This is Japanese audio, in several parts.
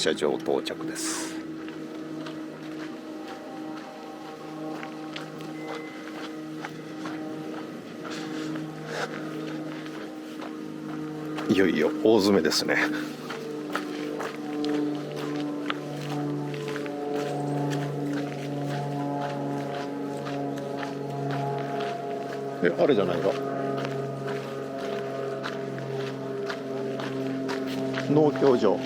車場到着です。いよいよ大詰めですね。あれじゃないか、農協場。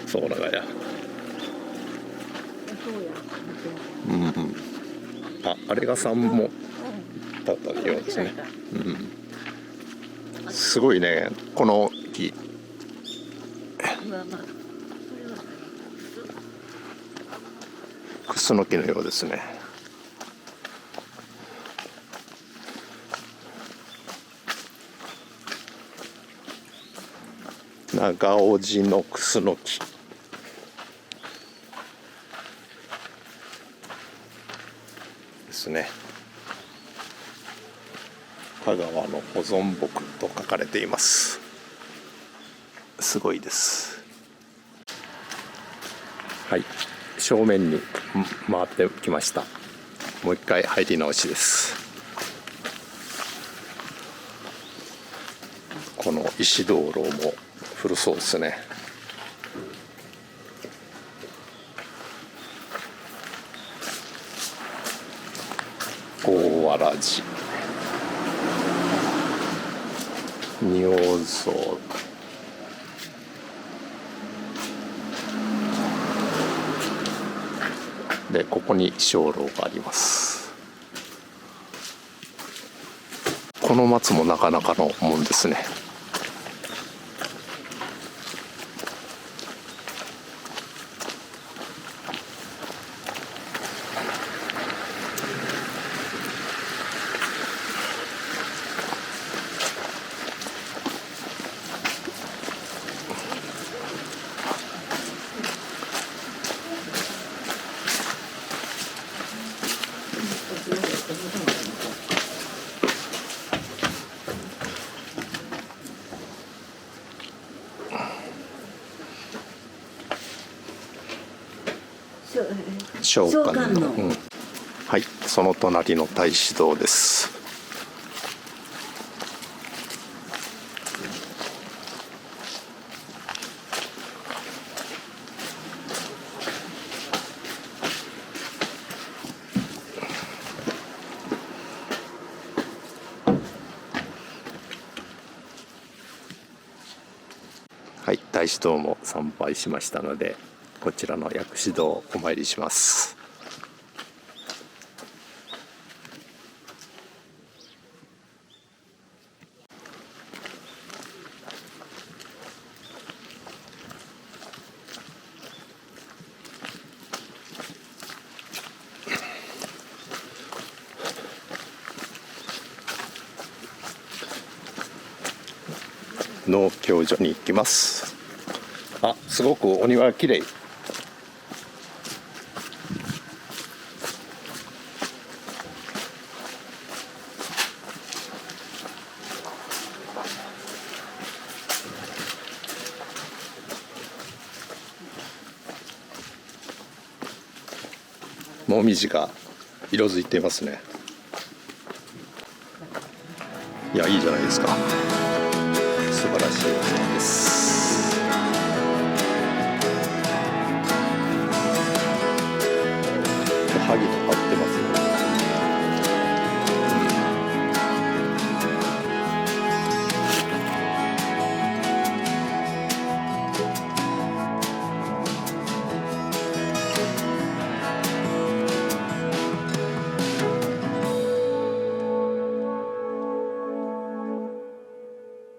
そうだがや。うんうん。あれが3もだったようですね。うん。すごいね、この木。クスノキのようですね。長尾路のクスノキですね。香川の保存木と書かれています。すごいです。はい、正面に回ってきました。もう一回入り直しです。この石灯籠も古そうですね。大わらじ、仁王像、でここに鐘楼があります。この松もなかなかのもんですね。召喚の、はい、その隣の太子堂です。はい、太子堂も参拝しましたので、こちらの薬師堂をお参りします。農協所に行きます。あ、すごくお庭が綺麗。もみじが色づいていますね。いや、いいじゃないですか。素晴らしいです。おはぎとか